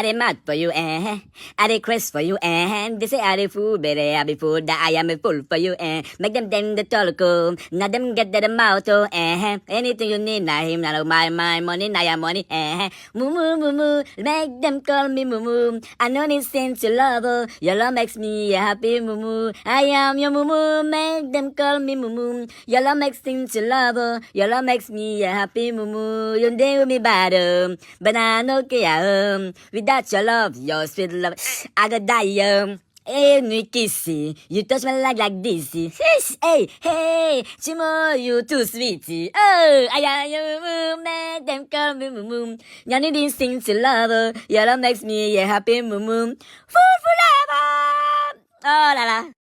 I did mad for you, I did crest for you, They say I did fool, baby, I be fool, that I am a fool for you, Make them then the teleco, now them get that amount, Anything you need, now him, now my money, now your money, Moo moo moo moo, make them call me moo moo. I know this sense you love, your love makes me a happy moo moo. I am your moo moo, make them call me moo moo. Your love makes things you love, your love makes me a happy moo moo. You day with me bad, but I know care, without your love, your sweet love, I got die. Hey, Nikisi, you touch my like this. Hey, hey, Chimo, you too sweetie. Oh, I am you, make them call me moo moo. You need these things to love, your love makes me a happy moo moo. Food forever. Oh la la.